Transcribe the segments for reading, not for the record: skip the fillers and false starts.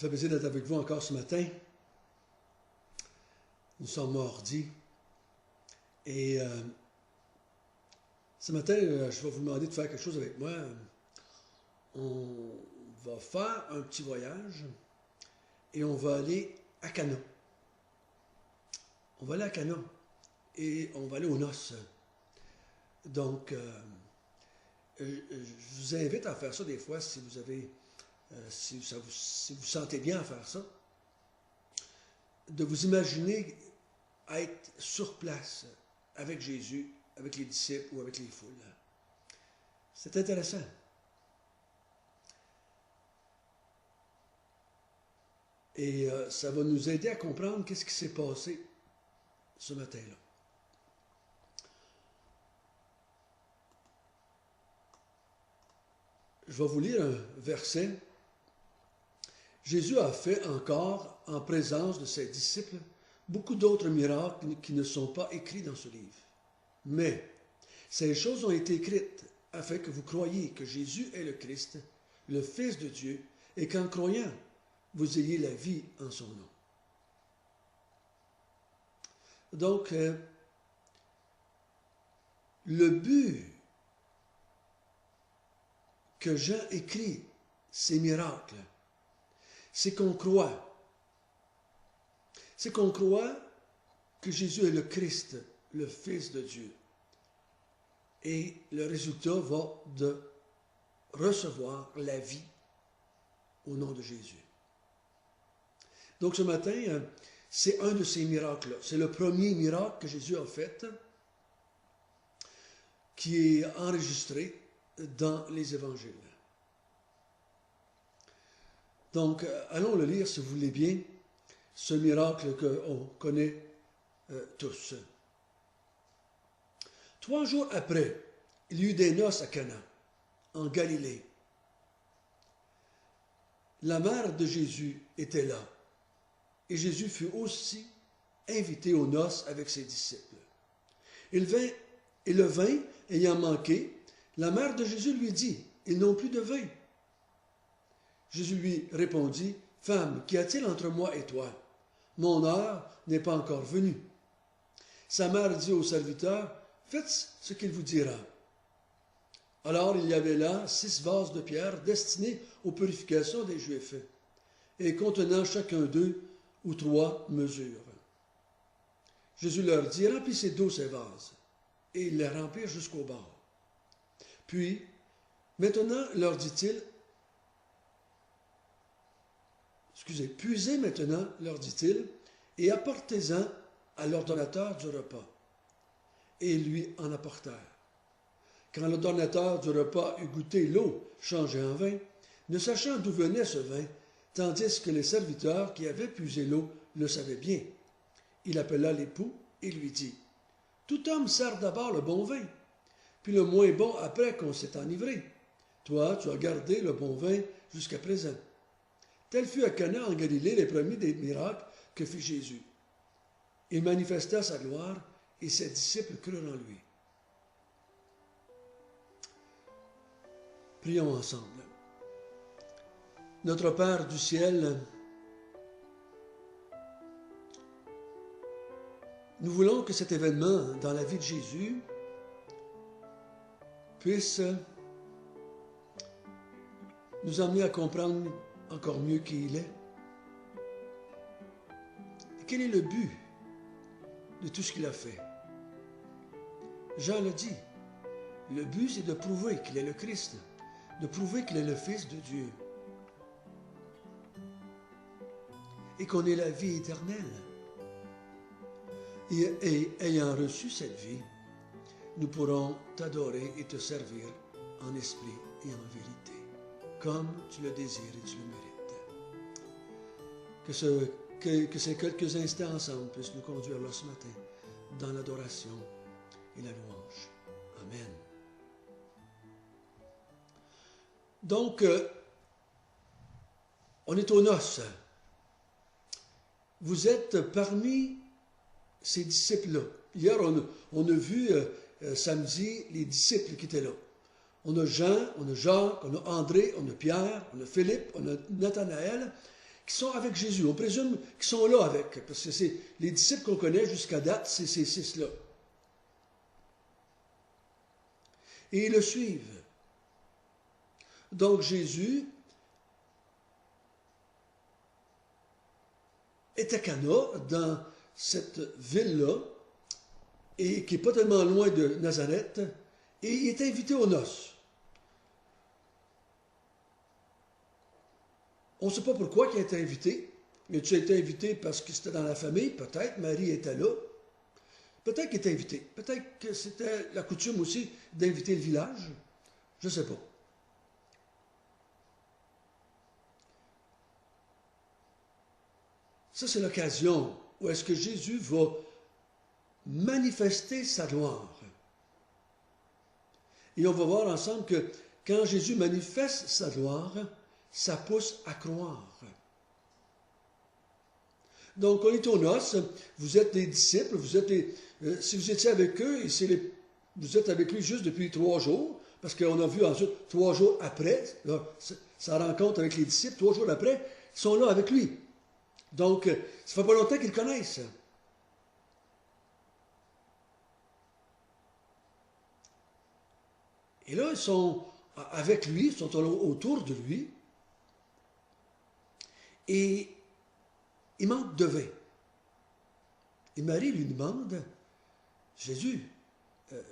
fait plaisir d'être avec vous encore ce matin. Nous sommes mardis. Et ce matin, je vais vous demander de faire quelque chose avec moi. On va faire un petit voyage et on va aller à Cana. On va aller à Cana et on va aller aux noces. Donc, je vous invite à faire ça des fois si vous avez, si vous sentez bien à faire ça, de vous imaginer être sur place avec Jésus, avec les disciples ou avec les foules. C'est intéressant. Et ça va nous aider à comprendre qu'est-ce qui s'est passé ce matin-là. Je vais vous lire un verset. Jésus a fait encore, en présence de ses disciples, beaucoup d'autres miracles qui ne sont pas écrits dans ce livre. Mais ces choses ont été écrites afin que vous croyiez que Jésus est le Christ, le Fils de Dieu, et qu'en croyant, vous ayez la vie en son nom. Donc, le but que Jean écrit ces miracles, c'est qu'on croit. C'est qu'on croit que Jésus est le Christ, le Fils de Dieu. Et le résultat va de recevoir la vie au nom de Jésus. Donc ce matin, c'est un de ces miracles-là. C'est le premier miracle que Jésus a fait, qui est enregistré dans les évangiles. Donc, allons le lire, si vous voulez bien, ce miracle qu'on connaît tous. 3 jours après, il y eut des noces à Cana, en Galilée. La mère de Jésus était là, et Jésus fut aussi invité aux noces avec ses disciples. Et le vin ayant manqué, la mère de Jésus lui dit, « Ils n'ont plus de vin. » Jésus lui répondit, « Femme, qu'y a-t-il entre moi et toi? Mon heure n'est pas encore venue. » Sa mère dit au serviteur, « Faites ce qu'il vous dira. » Alors il y avait là 6 vases de pierre destinés aux purifications des Juifs, et contenant chacun d'eux ou 3 mesures. Jésus leur dit, « Remplissez d'eau ces vases. » Et ils les remplirent jusqu'au bord. Puis, maintenant, leur dit-il, puisez maintenant, leur dit-il, et apportez-en à l'ordonnateur du repas. Et ils lui en apportèrent. Quand l'ordonnateur du repas eut goûté l'eau changée en vin, ne sachant d'où venait ce vin, tandis que les serviteurs qui avaient puisé l'eau le savaient bien, il appela l'époux et lui dit, « Tout homme sert d'abord le bon vin, puis le moins bon après qu'on s'est enivré. Toi, tu as gardé le bon vin jusqu'à présent. » Tel fut à Cana en Galilée les premiers des miracles que fit Jésus. Il manifesta sa gloire et ses disciples crurent en lui. Prions ensemble. Notre Père du ciel, nous voulons que cet événement dans la vie de Jésus puisse nous amener à comprendre encore mieux qui il est. Et quel est le but de tout ce qu'il a fait? Jean l'a dit, le but c'est de prouver qu'il est le Christ, de prouver qu'il est le Fils de Dieu et qu'on ait la vie éternelle. Et ayant reçu cette vie, nous pourrons t'adorer et te servir en esprit et en vérité, comme tu le désires et tu le mérites. Que ces quelques instants ensemble puissent nous conduire là ce matin dans l'adoration et la louange. Amen. Donc, on est aux noces. Vous êtes parmi ces disciples-là. Hier, on a vu samedi les disciples qui étaient là. On a Jean, on a Jacques, on a André, on a Pierre, on a Philippe, on a Nathanaël. qui sont avec Jésus. On présume qu'ils sont là avec, parce que c'est les disciples qu'on connaît jusqu'à date, c'est ces six-là. Et ils le suivent. Donc Jésus est à Cana, dans cette ville-là, et qui n'est pas tellement loin de Nazareth, et il est invité aux noces. On ne sait pas pourquoi il a été invité. Il a été invité parce que c'était dans la famille, peut-être. Marie était là. Peut-être qu'il était invité. Peut-être que c'était la coutume aussi d'inviter le village. Je ne sais pas. Ça, c'est l'occasion où est-ce que Jésus va manifester sa gloire. Et on va voir ensemble que quand Jésus manifeste sa gloire, ça pousse à croire. Donc, on est aux noces, vous êtes des disciples, vous êtes si vous étiez avec eux, et vous êtes avec lui juste depuis 3 jours, parce qu'on a vu ensuite 3 jours après, là, sa rencontre avec les disciples, 3 jours après, ils sont là avec lui. Donc, ça ne fait pas longtemps qu'ils le connaissent. Et là, ils sont avec lui, ils sont autour de lui, et il manque de vin. Et Marie lui demande, Jésus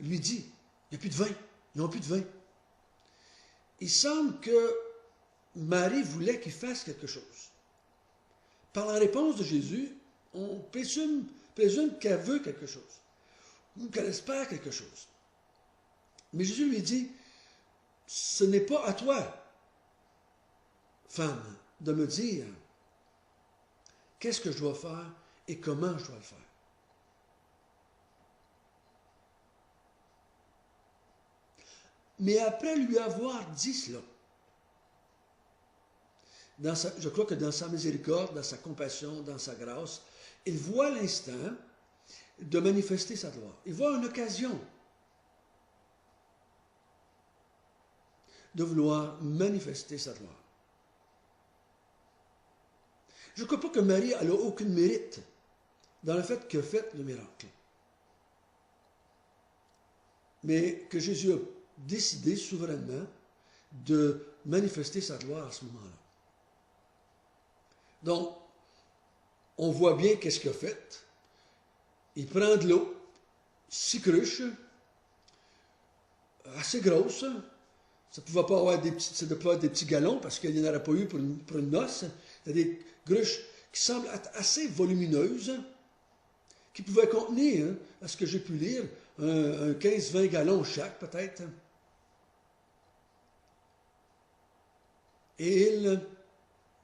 lui dit, il n'y a plus de vin, ils n'ont plus de vin. Il semble que Marie voulait qu'il fasse quelque chose. Par la réponse de Jésus, on présume qu'elle veut quelque chose, ou qu'elle espère quelque chose. Mais Jésus lui dit, ce n'est pas à toi, femme, de me dire qu'est-ce que je dois faire et comment je dois le faire. Mais après lui avoir dit cela, je crois que dans sa miséricorde, dans sa compassion, dans sa grâce, il voit l'instant de manifester sa gloire. Il voit une occasion de vouloir manifester sa gloire. Je ne crois pas que Marie n'a aucun mérite dans le fait qu'elle a fait le miracle. Mais que Jésus a décidé souverainement de manifester sa gloire à ce moment-là. Donc, on voit bien qu'est-ce qu'il a fait. Il prend de l'eau, 6 cruches, assez grosses. Ça ne pouvait pas avoir des petits gallons parce qu'il n'y en aurait pas eu pour une noce. Il y a des cruches qui semblent être assez volumineuses, qui pouvaient contenir, à ce que j'ai pu lire, un 15-20 gallons chaque peut-être. Et il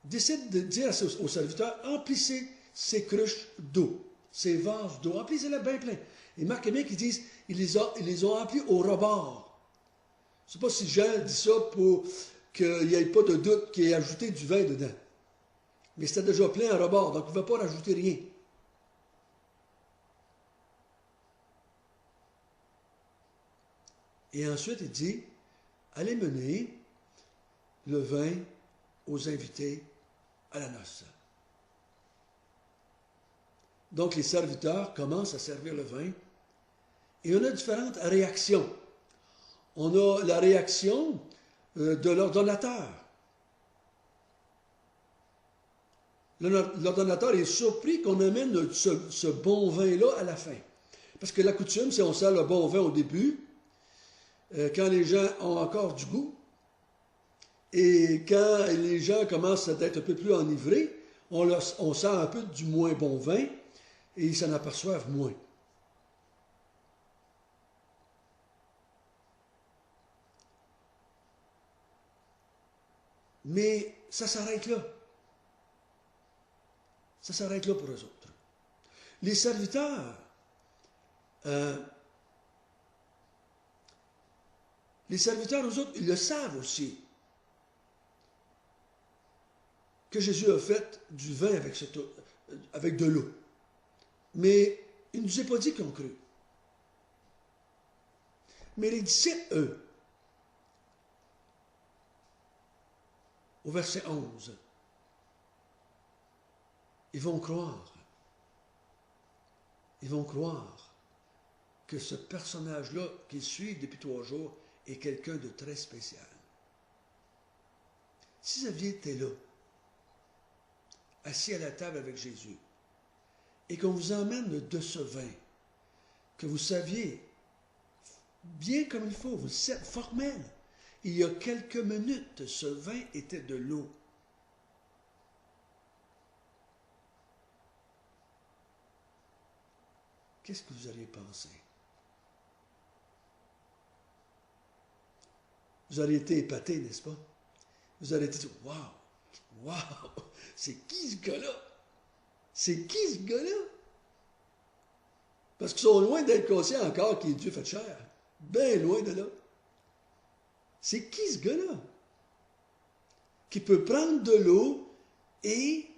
décide de dire aux serviteurs, emplissez ces cruches d'eau, ces vases d'eau, emplissez-les bien plein. Et Marc et bien qu'ils disent, ils les ont emplis au rebord. Je ne sais pas si Jean dit ça pour qu'il n'y ait pas de doute qu'il ait ajouté du vin dedans. Mais c'était déjà plein à rebord, donc il ne va pas rajouter rien. Et ensuite, il dit, allez mener le vin aux invités à la noce. Donc les serviteurs commencent à servir le vin et on a différentes réactions. On a la réaction de l'ordonnateur. L'ordonnateur est surpris qu'on amène ce bon vin-là à la fin. Parce que la coutume, c'est on sert le bon vin au début, quand les gens ont encore du goût, et quand les gens commencent à être un peu plus enivrés, on sert un peu du moins bon vin, et ils s'en aperçoivent moins. Mais ça s'arrête là. Ça s'arrête là pour eux autres. Les serviteurs, eux autres, ils le savent aussi, que Jésus a fait du vin avec de l'eau. Mais il ne nous a pas dit qu'ils ont cru. Mais les disciples, eux, au verset 11, Ils vont croire. Ils vont croire que ce personnage-là qu'ils suivent depuis 3 jours est quelqu'un de très spécial. Si vous aviez été là, assis à la table avec Jésus, et qu'on vous emmène de ce vin, que vous saviez bien comme il faut, vous êtes formel. Il y a quelques minutes, ce vin était de l'eau. Qu'est-ce que vous auriez pensé? Vous auriez été épaté, n'est-ce pas? Vous auriez été dit, waouh, waouh, c'est qui ce gars-là? C'est qui ce gars-là? Parce qu'ils sont loin d'être conscients encore qu'il est Dieu fait chair. Bien loin de là. C'est qui ce gars-là? Qui peut prendre de l'eau et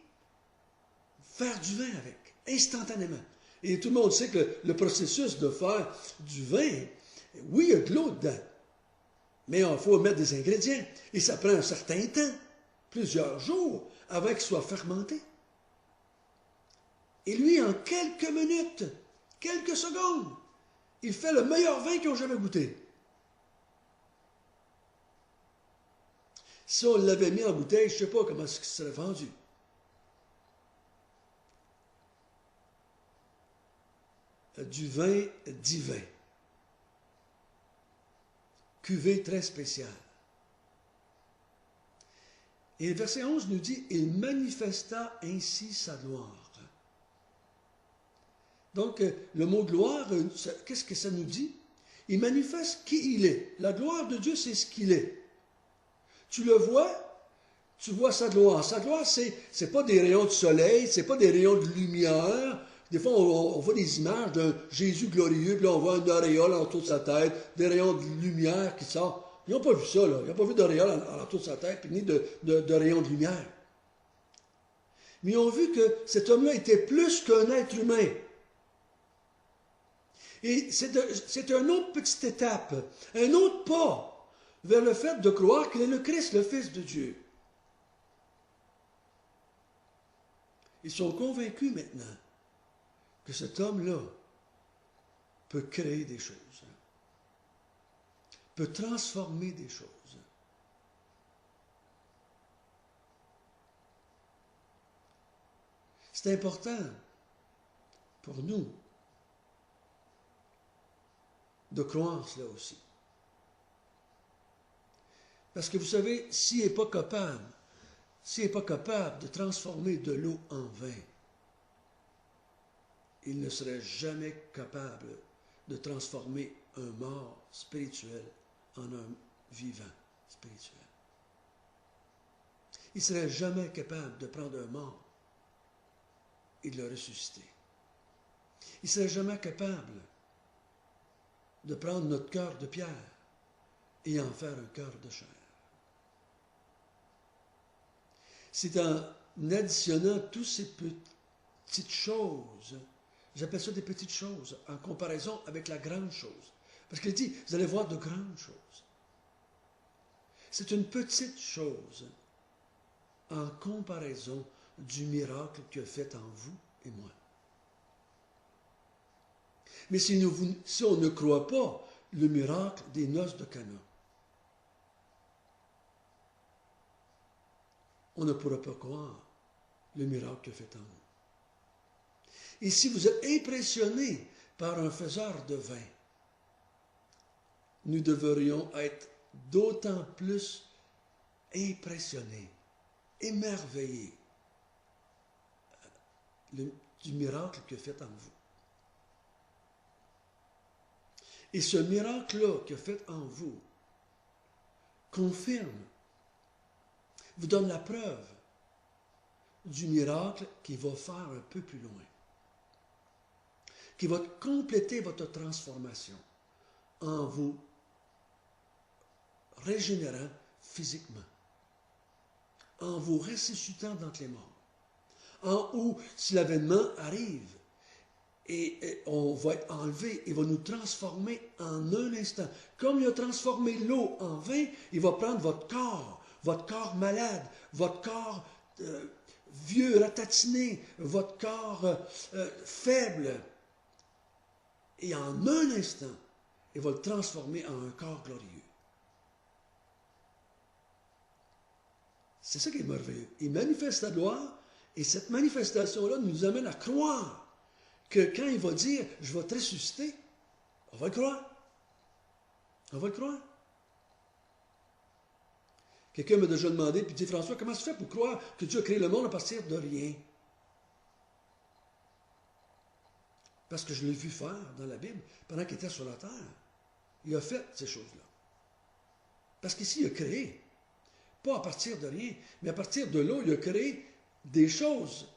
faire du vin avec, instantanément. Et tout le monde sait que le processus de faire du vin, oui, il y a de l'eau dedans. Mais il faut mettre des ingrédients. Et ça prend un certain temps, plusieurs jours, avant qu'il soit fermenté. Et lui, en quelques minutes, quelques secondes, il fait le meilleur vin qu'ils ont jamais goûté. Si on l'avait mis en bouteille, je ne sais pas comment ça serait vendu. Du vin divin. Cuvée très spéciale. Et le verset 11 nous dit, « Il manifesta ainsi sa gloire. » Donc, le mot gloire, qu'est-ce que ça nous dit? Il manifeste qui il est. La gloire de Dieu, c'est ce qu'il est. Tu le vois, tu vois sa gloire. Sa gloire, c'est pas des rayons de soleil, c'est pas des rayons de lumière. Des fois, on voit des images d'un Jésus glorieux, puis là, on voit une auréole autour de sa tête, des rayons de lumière qui sortent. Ils n'ont pas vu ça, là. Ils n'ont pas vu d'auréole autour de sa tête, puis ni de rayons de lumière. Mais ils ont vu que cet homme-là était plus qu'un être humain. Et c'est une autre petite étape, un autre pas vers le fait de croire qu'il est le Christ, le Fils de Dieu. Ils sont convaincus maintenant que cet homme-là peut créer des choses, peut transformer des choses. C'est important pour nous de croire cela aussi. Parce que vous savez, s'il n'est pas capable de transformer de l'eau en vin, il ne serait jamais capable de transformer un mort spirituel en un vivant spirituel. Il ne serait jamais capable de prendre un mort et de le ressusciter. Il ne serait jamais capable de prendre notre cœur de pierre et en faire un cœur de chair. C'est en additionnant toutes ces petites choses, j'appelle ça des petites choses, en comparaison avec la grande chose. Parce qu'il dit, vous allez voir de grandes choses. C'est une petite chose en comparaison du miracle qu'il a fait en vous et moi. Mais si on ne croit pas le miracle des noces de Cana, on ne pourra pas croire le miracle qu'il a fait en nous. Et si vous êtes impressionné par un faiseur de vin, nous devrions être d'autant plus impressionnés, émerveillés du miracle qu'il a fait en vous. Et ce miracle-là qu'il a fait en vous confirme, vous donne la preuve du miracle qui va faire un peu plus loin, qui va compléter votre transformation en vous régénérant physiquement, en vous ressuscitant d'entre les morts, en où, si l'avènement arrive, et on va être enlevé, il va nous transformer en un instant. Comme il a transformé l'eau en vin, il va prendre votre corps malade, votre corps vieux, ratatiné, votre corps faible. Et en un instant, il va le transformer en un corps glorieux. C'est ça qui est merveilleux. Il manifeste sa gloire, et cette manifestation-là nous amène à croire que quand il va dire « Je vais te ressusciter », on va le croire. On va le croire. Quelqu'un m'a déjà demandé, puis dit « François, comment se fait pour croire que Dieu a créé le monde à partir de rien? » Parce que je l'ai vu faire dans la Bible pendant qu'il était sur la terre. Il a fait ces choses-là. Parce qu'ici, il a créé. Pas à partir de rien, mais à partir de l'eau, il a créé des choses.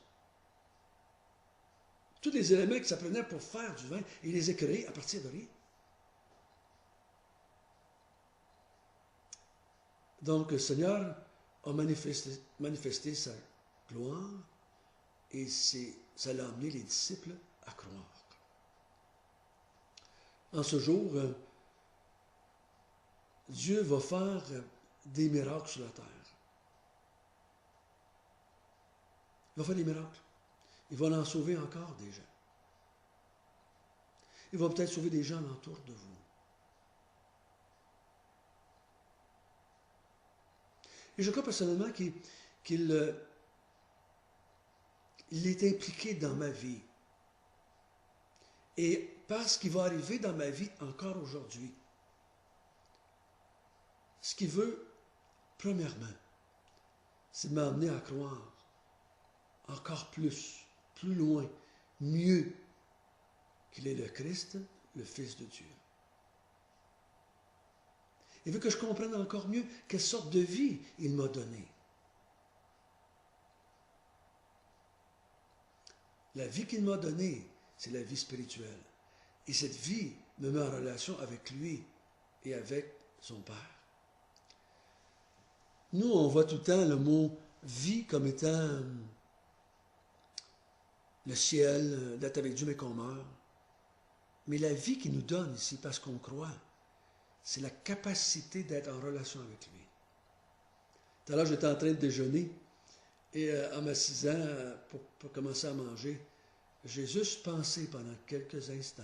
Tous les éléments qui s'apprenaient pour faire du vin, il les a créés à partir de rien. Donc, le Seigneur a manifesté sa gloire et ça l'a amené les disciples à croire. En ce jour, Dieu va faire des miracles sur la terre. Il va faire des miracles. Il va en sauver encore des gens. Il va peut-être sauver des gens autour de vous. Et je crois personnellement qu'il est impliqué dans ma vie. Et parce qu'il va arriver dans ma vie encore aujourd'hui, ce qu'il veut, premièrement, c'est m'amener à croire encore plus loin, mieux, qu'il est le Christ, le Fils de Dieu. Il veut que je comprenne encore mieux quelle sorte de vie il m'a donnée. La vie qu'il m'a donnée, c'est la vie spirituelle. Et cette vie me met en relation avec lui et avec son Père. Nous, on voit tout le temps le mot « vie » comme étant le ciel, d'être avec Dieu mais qu'on meurt. Mais la vie qu'il nous donne ici, parce qu'on croit, c'est la capacité d'être en relation avec lui. Tout à l'heure, j'étais en train de déjeuner et en m'assisant pour commencer à manger, j'ai juste pensé pendant quelques instants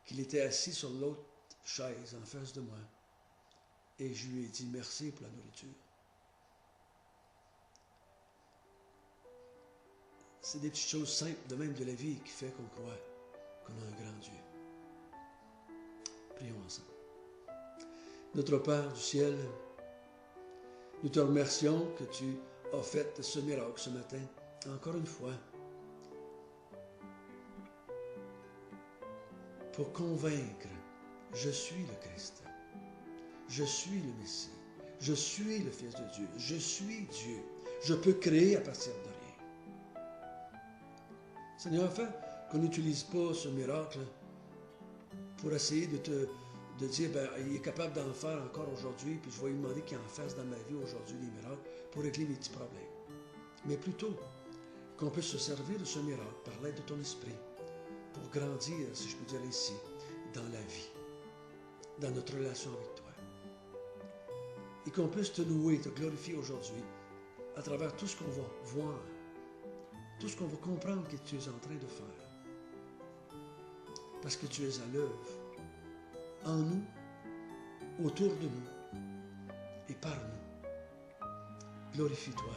qu'il était assis sur l'autre chaise en face de moi. Et je lui ai dit merci pour la nourriture. C'est des petites choses simples de même de la vie qui fait qu'on croit qu'on a un grand Dieu. Prions ensemble. Notre Père du ciel, nous te remercions que tu as fait ce miracle ce matin, encore une fois, pour convaincre, je suis le Christ, je suis le Messie, je suis le Fils de Dieu, je suis Dieu, je peux créer à partir de rien. Seigneur, fais qu'on n'utilise pas ce miracle pour essayer de dire, il est capable d'en faire encore aujourd'hui, puis je vais lui demander qu'il en fasse dans ma vie aujourd'hui des miracles pour régler mes petits problèmes. Mais plutôt qu'on puisse se servir de ce miracle par l'aide de ton esprit pour grandir, si je peux dire ainsi, dans la vie, dans notre relation avec toi. Et qu'on puisse te louer, te glorifier aujourd'hui à travers tout ce qu'on va voir, tout ce qu'on va comprendre que tu es en train de faire. Parce que tu es à l'œuvre, en nous, autour de nous et par nous. Glorifie-toi.